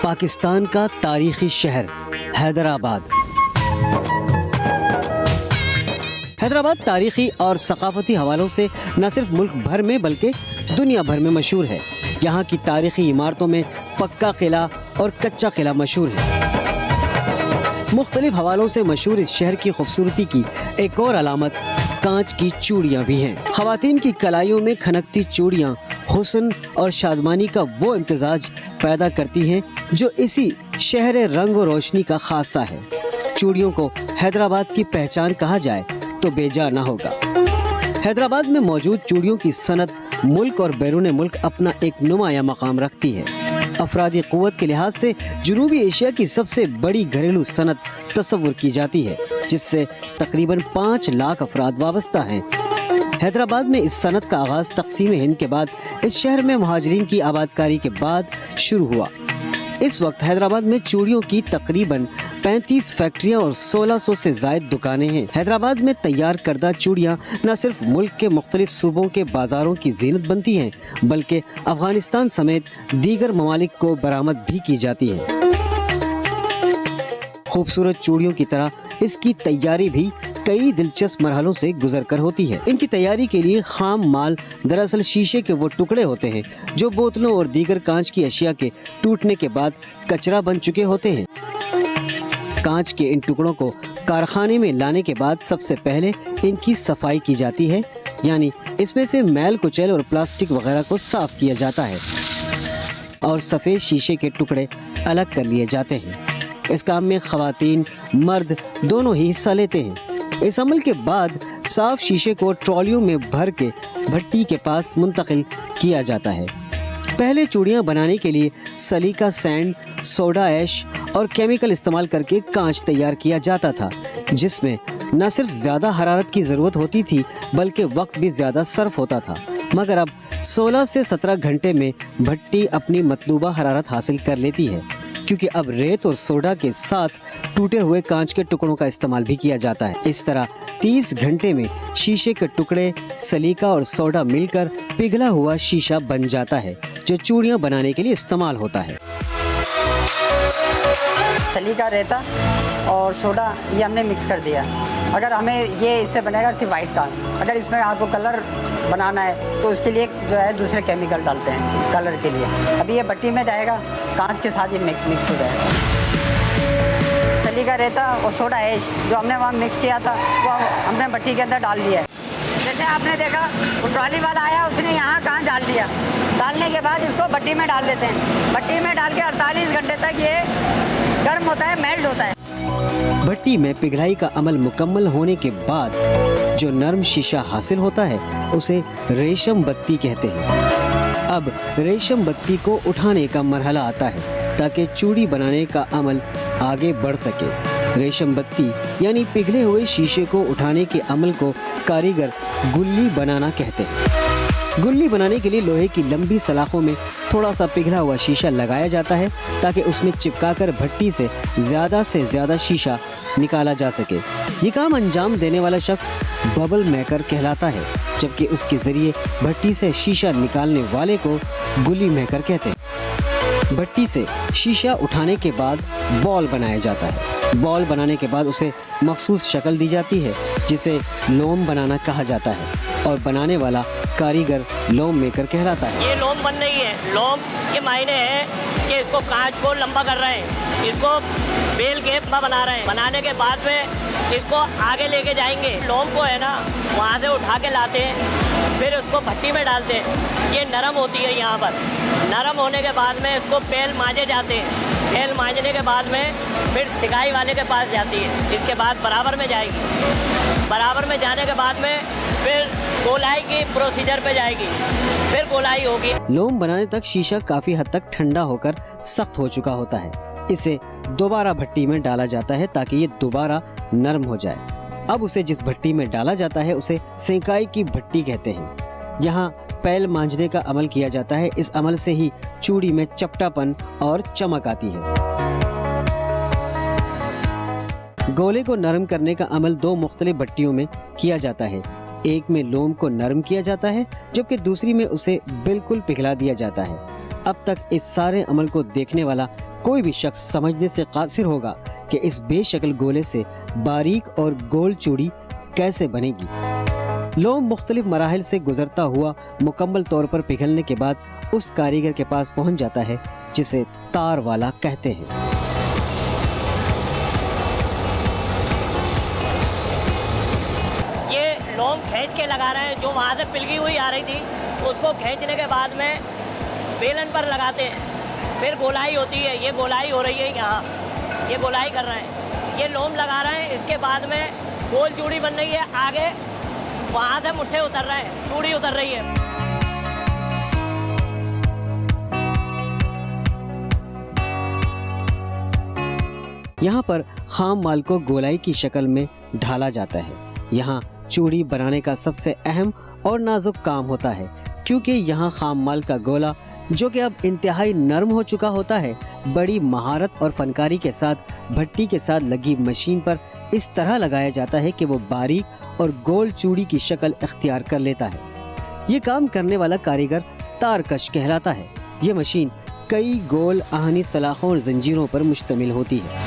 पाकिस्तान का तारीखी शहर हैदराबाद। हैदराबाद तारीखी और सकाफती हवालों से न सिर्फ मुल्क भर में बल्कि दुनिया भर में मशहूर है। यहाँ की तारीखी इमारतों में पक्का किला और कच्चा किला मशहूर है। मुख्तलिफ हवालों से मशहूर इस शहर की खूबसूरती की एक और अलामत कांच की चूड़ियाँ भी हैं। ख़वातीन की कलाइयों में खनकती चूड़ियाँ हुस्न और शादमानी का वो इम्तिजाज पैदा करती हैं जो इसी शहर रंग और रोशनी का खासा है। चूड़ियों को हैदराबाद की पहचान कहा जाए तो बेजा ना होगा। हैदराबाद में मौजूद चूड़ियों की सनत मुल्क और बैरून मुल्क अपना एक नुमाया मकाम रखती है। अफरादी क़ुव्वत के लिहाज से जनूबी एशिया की सबसे बड़ी घरेलू सनत तस्वुर की जाती है, जिससे तकरीबन 5 लाख अफराद वाबस्ता हैं। हैदराबाद में इस सनत का आगाज तक़सीम हिंद के बाद इस शहर में मुहाजिरीन की आबादकारी के बाद शुरू हुआ। इस वक्त हैदराबाद में चूड़ियों की तकरीबन 35 फैक्ट्रियां और 1600 से जायद दुकानें हैं। हैदराबाद में तैयार करदा चूड़ियां न सिर्फ मुल्क के मुख्तलिफ सूबों के बाजारों की जीनत बनती हैं, बल्कि अफगानिस्तान समेत दीगर ममालिक को बरामद भी की जाती है। खूबसूरत चूड़ियों की तरह इसकी तैयारी भी कई दिलचस्प मरहलों से गुजर कर होती है। इनकी तैयारी के लिए खाम माल दरअसल शीशे के वो टुकड़े होते हैं जो बोतलों और दीगर कांच की अशिया के टूटने के बाद कचरा बन चुके होते हैं। कांच के इन टुकड़ों को कारखाने में लाने के बाद सबसे पहले इनकी सफाई की जाती है, यानी इसमें से मैल कुचैल और प्लास्टिक वगैरह को साफ किया जाता है और सफ़ेद शीशे के टुकड़े अलग कर लिए जाते हैं। इस काम में ख़वातीन मर्द दोनों ही हिस्सा लेते हैं। इस अमल के बाद साफ शीशे को ट्रॉलियों में भर के भट्टी के पास मुंतकिल किया जाता है। पहले चूड़ियाँ बनाने के लिए सलीका सैंड, सोडा ऐश और केमिकल इस्तेमाल करके कांच तैयार किया जाता था, जिसमें न सिर्फ ज़्यादा हरारत की ज़रूरत होती थी बल्कि वक्त भी ज़्यादा सर्फ होता था। मगर अब 16 से 17 घंटे में भट्टी अपनी मतलूबा हरारत हासिल कर लेती है, क्योंकि अब रेत और सोडा के साथ टूटे हुए कांच के टुकड़ों का इस्तेमाल भी किया जाता है। इस तरह 30 घंटे में शीशे के टुकड़े, सलीका और सोडा मिलकर पिघला हुआ शीशा बन जाता है, जो चूड़ियाँ बनाने के लिए इस्तेमाल होता है। सलीका, रेता और सोडा ये हमने मिक्स कर दिया। अगर हमें ये इससे बनेगा सिर्फ वाइट कांच। अगर इसमें आपको कलर बनाना है तो उसके लिए जो है दूसरे केमिकल डालते हैं कलर के लिए। अभी ये भट्टी में जाएगा, कांच के साथ ये मिक्स हो जाएगा। सलीका, रेता और सोडा ऐश जो हमने वहाँ मिक्स किया था वो हमने भट्टी के अंदर डाल दिया है। जैसे आपने देखा वो ट्रॉली वाला आया, उसने यहाँ कांच डाल दिया। डालने के बाद इसको भट्टी में डाल देते हैं। भट्टी में डाल के 48 घंटे तक ये गर्म होता है, मेल्ट होता है। भट्टी में पिघलाई का अमल मुकम्मल होने के बाद जो नरम शीशा हासिल होता है उसे रेशम बत्ती कहते हैं। अब रेशम बत्ती को उठाने का मरहला आता है ताकि चूड़ी बनाने का अमल आगे बढ़ सके। रेशम बत्ती यानी पिघले हुए शीशे को उठाने के अमल को कारीगर गुल्ली बनाना कहते हैं। गुल्ली बनाने के लिए लोहे की लंबी सलाखों में थोड़ा सा पिघला हुआ शीशा लगाया जाता है ताकि उसमें चिपकाकर भट्टी से ज़्यादा शीशा निकाला जा सके। ये काम अंजाम देने वाला शख्स बबल मेकर कहलाता है, जबकि उसके ज़रिए भट्टी से शीशा निकालने वाले को गुल्ली मेकर कहते हैं। भट्टी से शीशा उठाने के बाद बॉल बनाया जाता है। बॉल बनाने के बाद उसे मखसूस शक्ल दी जाती है, जिसे लोम बनाना कहा जाता है, और बनाने वाला कारीगर लोम मेकर कहलाता है। ये लोम बन रही है। लोम के मायने है कि इसको कांच को लंबा कर रहे हैं, इसको बेल के बना रहे हैं। बनाने के बाद में इसको आगे लेके जाएंगे। लोम को है ना वहाँ से उठा के लाते हैं, फिर उसको भट्टी में डालते हैं। ये नरम होती है। यहाँ पर नरम होने के बाद में इसको पेल मांजे जाते हैं। पेल मांजने के बाद में फिर सिकाई वाले के पास जाती है। इसके बाद बराबर में जाएगी। बराबर में जाने के बाद में फिर गोलाई की प्रोसीजर पे जाएगी, फिर गोलाई होगी। लोम बनाने तक शीशा काफी हद तक ठंडा होकर सख्त हो चुका होता है। इसे दोबारा भट्टी में डाला जाता है ताकि ये दोबारा नरम हो जाए। अब उसे जिस भट्टी में डाला जाता है उसे सेकाई की भट्टी कहते हैं। यहाँ पैल मांजने का अमल किया जाता है। इस अमल से ही चूड़ी में चपटापन और चमक आती है। गोले को नरम करने का अमल 2 मुख्तलिफ भट्टियों में किया जाता है। एक में लोम को नरम किया जाता है, जबकि दूसरी में उसे बिल्कुल पिघला दिया जाता है। अब तक इस सारे अमल को देखने वाला कोई भी शख्स समझने से कासिर होगा कि इस बेशक्ल गोले से बारीक और गोल चूड़ी कैसे बनेगी। लोम मुख्तलिफ मराहिल से गुजरता हुआ मुकम्मल तौर पर पिघलने के बाद उस कारीगर के पास पहुंच जाता है जिसे तार वाला कहते हैं। ये लोम खींच के लगा रहे हैं, जो वहाँ से पिलगी हुई आ रही थी उसको खींचने के बाद में बेलन पर लगाते हैं, फिर गोलाई होती है। ये गोलाई हो रही है, यहाँ ये गोलाई कर रहे हैं, ये लोम लगा रहे हैं। इसके बाद में गोल चूड़ी बन रही है, आगे वहाँ से मुट्ठे उतर रहे हैं, चूड़ी उतर रही है। यहाँ पर खाम माल को गोलाई की शक्ल में ढाला जाता है। यहाँ चूड़ी बनाने का सबसे अहम और नाजुक काम होता है, क्योंकि यहाँ खाम माल का गोला, जो कि अब इंतहाई नरम हो चुका होता है, बड़ी महारत और फनकारी के साथ भट्टी के साथ लगी मशीन पर इस तरह लगाया जाता है कि वो बारीक और गोल चूड़ी की शक्ल इख्तियार कर लेता है। ये काम करने वाला कारीगर तारकश कहलाता है। ये मशीन कई गोल आहनी सलाखों और जंजीरों पर मुश्तमिल होती है।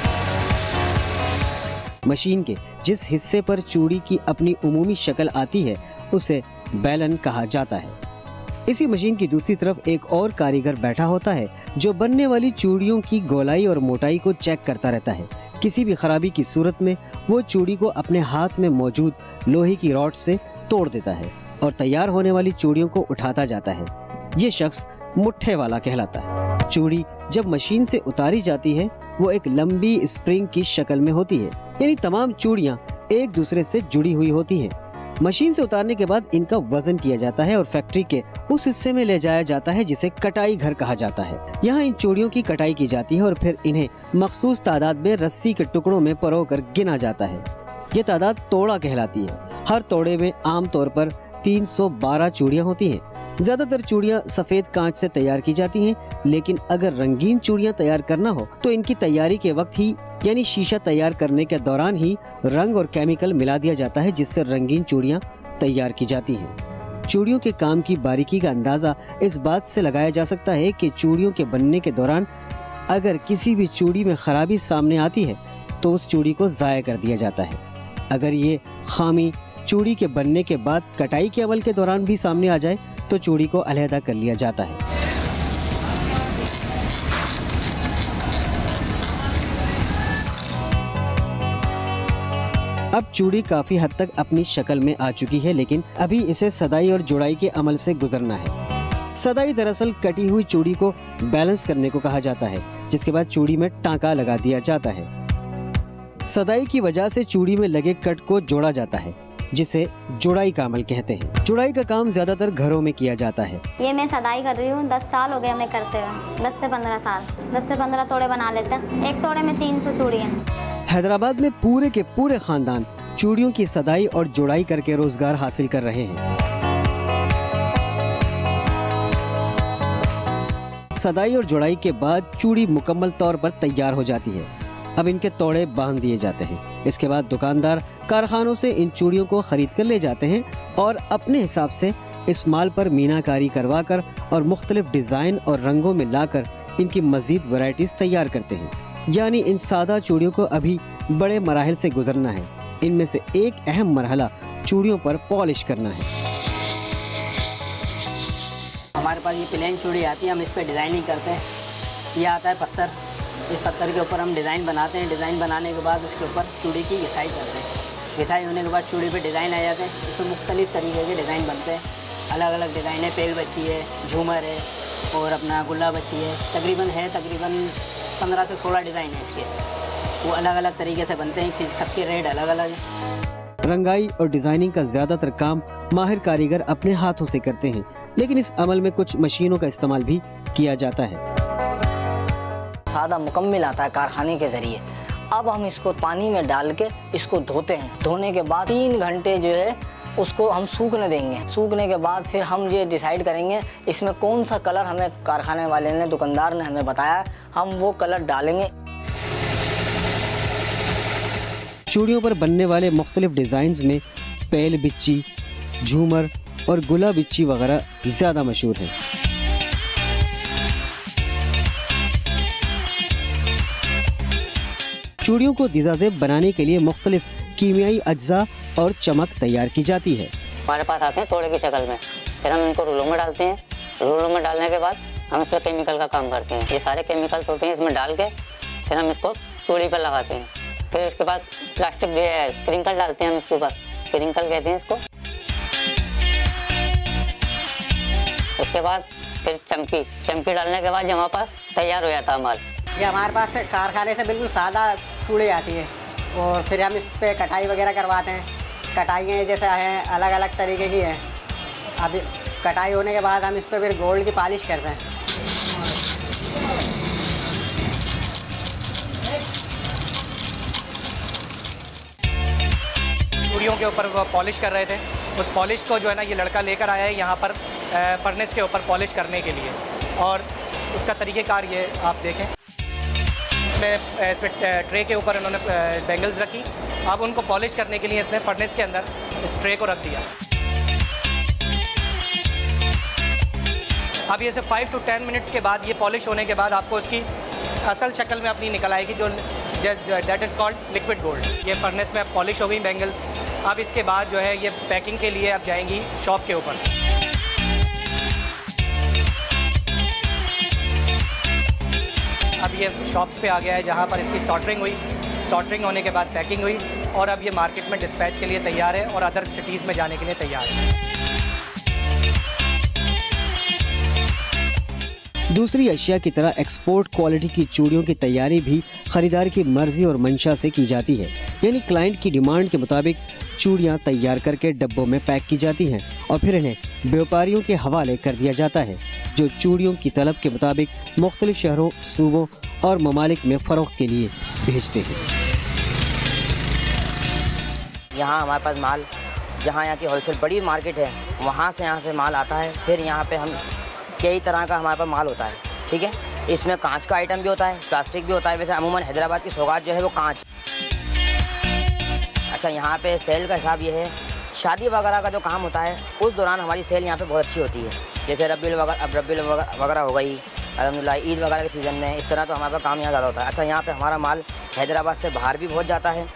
मशीन के जिस हिस्से पर चूड़ी की अपनी उमूमी शक्ल आती है उसे बेलन कहा जाता है। इसी मशीन की दूसरी तरफ एक और कारीगर बैठा होता है जो बनने वाली चूड़ियों की गोलाई और मोटाई को चेक करता रहता है। किसी भी खराबी की सूरत में वो चूड़ी को अपने हाथ में मौजूद लोहे की रॉड से तोड़ देता है और तैयार होने वाली चूड़ियों को उठाता जाता है। ये शख्स मुट्ठे वाला कहलाता है। चूड़ी जब मशीन से उतारी जाती है वो एक लंबी स्प्रिंग की शक्ल में होती है, यानी तमाम चूड़ियां एक दूसरे से जुड़ी हुई होती हैं। मशीन से उतारने के बाद इनका वजन किया जाता है और फैक्ट्री के उस हिस्से में ले जाया जाता है जिसे कटाई घर कहा जाता है। यहाँ इन चूड़ियों की कटाई की जाती है और फिर इन्हें मखसूस तादाद में रस्सी के टुकड़ों में परोकर गिना जाता है। ये तादाद तोड़ा कहलाती है। हर तोड़े में आमतौर पर 312 चूड़ियाँ होती हैं। ज्यादातर चूड़ियाँ सफेद कांच से तैयार की जाती हैं, लेकिन अगर रंगीन चूड़ियाँ तैयार करना हो तो इनकी तैयारी के वक्त ही, यानी शीशा तैयार करने के दौरान ही रंग और केमिकल मिला दिया जाता है, जिससे रंगीन चूड़ियाँ तैयार की जाती हैं। चूड़ियों के काम की बारीकी का अंदाजा इस बात से लगाया जा सकता है कि चूड़ियों के बनने के दौरान अगर किसी भी चूड़ी में खराबी सामने आती है तो उस चूड़ी को ज़ाया कर दिया जाता है। अगर ये खामी चूड़ी के बनने के बाद कटाई के अमल के दौरान भी सामने आ जाए तो चूड़ी को अलहदा कर लिया जाता है। अब चूड़ी काफी हद तक अपनी शक्ल में आ चुकी है, लेकिन अभी इसे सदाई और जुड़ाई के अमल से गुजरना है। सदाई दरअसल कटी हुई चूड़ी को बैलेंस करने को कहा जाता है, जिसके बाद चूड़ी में टांका लगा दिया जाता है। सदाई की वजह से चूड़ी में लगे कट को जोड़ा जाता है, जिसे जुड़ाई का अमल कहते हैं। जुड़ाई का काम ज्यादातर घरों में किया जाता है। ये मैं सदाई कर रही हूँ, 10 साल हो गए हमें करते हुए, 10 से 15 साल, 10 से 15 तोड़े बना लेते हैं। एक तोड़े में 300 चूड़ियाँ। हैदराबाद में पूरे के पूरे खानदान चूड़ियों की सदाई और जुड़ाई करके रोजगार हासिल कर रहे हैं। सदाई और जुड़ाई के बाद चूड़ी मुकम्मल तौर पर तैयार हो जाती है। अब इनके तोड़े बांध दिए जाते हैं। इसके बाद दुकानदार कारखानों से इन चूड़ियों को खरीद कर ले जाते हैं और अपने हिसाब से इस माल पर मीनाकारी करवाकर और मुख्तलिफ डिजाइन और रंगों में लाकर इनकी मजीद वैरायटीज तैयार करते हैं। यानी इन सादा चूड़ियों को अभी बड़े मराहिल से गुजरना है। इनमें से एक अहम मरहला चूड़ियों पर पॉलिश करना है। हमारे पास ये प्लेन चूड़ी आती है, हम इस पर डिज़ाइनिंग करते हैं। ये आता है पत्थर, इस पत्थर के ऊपर हम डिज़ाइन बनाते हैं। डिज़ाइन बनाने के बाद उसके ऊपर चूड़ी की घिसाई करते हैं। घिसाई होने के बाद चूड़ी पे डिज़ाइन आ जाते हैं। इसमें मुख्तलिफ तरीके के डिज़ाइन बनते हैं। अलग अलग डिज़ाइन है, पेल बच्ची है, झूमर है और अपना गुल्ला बच्ची है। तकरीबन 15 से 16 डिज़ाइन है इसके। वो अलग अलग तरीके से बनते हैं, फिर सबके रेट अलग अलग हैं। रंगाई और डिजाइनिंग का ज्यादातर काम माहिर कारीगर अपने हाथों से करते हैं, लेकिन इस अमल में कुछ मशीनों का इस्तेमाल भी किया जाता है। सादा मुकम्मल आता है कारखाने के जरिए। अब हम इसको पानी में डाल के इसको धोते हैं। धोने के बाद 3 घंटे जो है उसको हम सूखने देंगे। सूखने के बाद फिर हम ये डिसाइड करेंगे इसमें कौन सा कलर हमें कारखाने वाले ने, दुकानदार ने हमें बताया, हम वो कलर डालेंगे। चूड़ियों पर बनने वाले मुख्तलिफ डिजाइन्स में पेल बिच्ची, झूमर और गुला बिच्ची वगैरह ज्यादा मशहूर है। चूड़ियों को दिजाजेब बनाने के लिए मुख्तलिफ कीमियाई अज्जा और चमक तैयार की जाती है। हमारे पास आते हैं तोड़े की शक्ल में, फिर हम इनको रूलों में डालते हैं। रूलों में डालने के बाद हम इसमें केमिकल का काम करते हैं। ये सारे केमिकल्स होते हैं इसमें डाल के फिर हम इसको चूड़ी पर लगाते हैं। फिर उसके बाद प्लास्टिक क्रिंकल डालते हैं हम इसके ऊपर, क्रिंकल कहते हैं इसको। उसके बाद फिर चमकी डालने के बाद हमारे पास तैयार हो जाता है माल। ये हमारे पास कारखाने से बिल्कुल सादा चूड़ी आती है और फिर हम इस पर कटाई वगैरह करवाते हैं। कटाइयाँ जैसे हैं अलग अलग तरीके की हैं। अभी कटाई होने के बाद हम इस पर फिर गोल्ड की पॉलिश करते हैं। चूड़ियों के ऊपर वो पॉलिश कर रहे थे, उस पॉलिश को जो है ना ये लड़का लेकर आया है यहाँ पर फर्नेस के ऊपर पॉलिश करने के लिए। और उसका तरीक़ेकार ये आप देखें, इसमें ट्रे के ऊपर इन्होंने बैंगल्स रखी। अब उनको पॉलिश करने के लिए इसने फर्नेस के अंदर इस ट्रे को रख दिया। अब ये से 5 to 10 मिनट्स के बाद ये पॉलिश होने के बाद आपको उसकी असल शक्ल में अपनी निकल आएगी, जो that is called liquid gold. ये फर्नेस में अब पॉलिश हो गई बैंगल्स। अब इसके बाद जो है ये पैकिंग के लिए अब जाएंगी शॉप के ऊपर। अब ये शॉप्स पे आ गया है जहाँ पर इसकी सॉल्टरिंग हुई। सॉल्टरिंग होने के बाद पैकिंग हुई और अब ये मार्केट में डिस्पैच के लिए तैयार है और अदर सिटीज़ में जाने के लिए तैयार है। दूसरी अशिया की तरह एक्सपोर्ट क्वालिटी की चूड़ियों की तैयारी भी खरीदार की मर्जी और मंशा से की जाती है। यानी क्लाइंट की डिमांड के मुताबिक चूड़ियां तैयार करके डब्बों में पैक की जाती हैं और फिर इन्हें व्यापारियों के हवाले कर दिया जाता है, जो चूड़ियों की तलब के मुताबिक मुख्तलिफ शहरों, सूबों और ममालिक में फ़रोख्त के लिए भेजते हैं। यहाँ हमारे पास माल, जहाँ यहाँ की होलसेल बड़ी मार्केट है, वहाँ से माल आता है। फिर यहाँ पे हम कई तरह का हमारे पास माल होता है, ठीक है। इसमें कांच का आइटम भी होता है, प्लास्टिक भी होता है। वैसे अमूमन हैदराबाद की सौगात जो है वो कांच। अच्छा, यहाँ पे सेल का हिसाब ये है, शादी वगैरह का जो काम होता है उस दौरान हमारी सेल यहाँ पे बहुत अच्छी होती है। जैसे रबील वगैरह हो गई, अल्हम्दुलिल्लाह ईद वगैरह के सीज़न में, इस तरह तो हमारे पास काम यहाँ ज़्यादा होता है। अच्छा, यहाँ पे हमारा माल हैदराबाद से बाहर भी बहुत जाता है,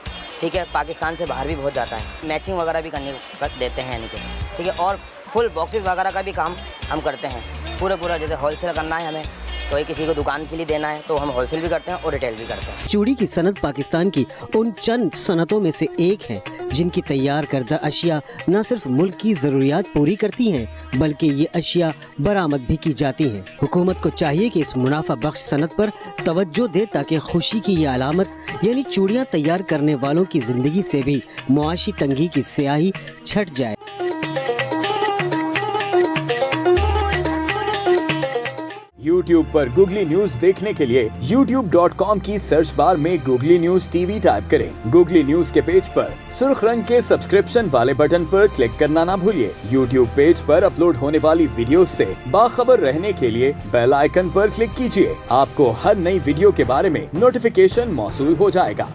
ठीक है, पाकिस्तान से बाहर भी बहुत जाता है। मैचिंग वगैरह भी कर देते हैं यानी कि, ठीक है। और फुल बॉक्सेस वगैरह का भी काम हम करते हैं पूरा। जैसे होलसेल करना है हमें, कोई किसी को दुकान के लिए देना है तो हम होलसेल भी करते हैं और रिटेल भी करते हैं। चूड़ी की सनत पाकिस्तान की उन चंद सनतों में से एक है जिनकी तैयार करदा अशिया न सिर्फ मुल्क की जरूरियात पूरी करती हैं, बल्कि ये अशिया बरामद भी की जाती हैं। हुकूमत को चाहिए कि इस मुनाफा बख्श सनत पर तवज्जो दे ताकि खुशी की ये अलामत यानी चूड़ियाँ तैयार करने वालों की जिंदगी से भी मुआशी तंगी की स्याही छट जाए। YouTube पर गूगली न्यूज देखने के लिए youtube.com की सर्च बार में गूगली न्यूज टीवी टाइप करें। गूगली न्यूज के पेज पर सुर्ख रंग के सब्सक्रिप्शन वाले बटन पर क्लिक करना ना भूलिए। YouTube पेज पर अपलोड होने वाली वीडियोस से बाखबर रहने के लिए बेल आइकन पर क्लिक कीजिए। आपको हर नई वीडियो के बारे में नोटिफिकेशन मौसूल हो जाएगा।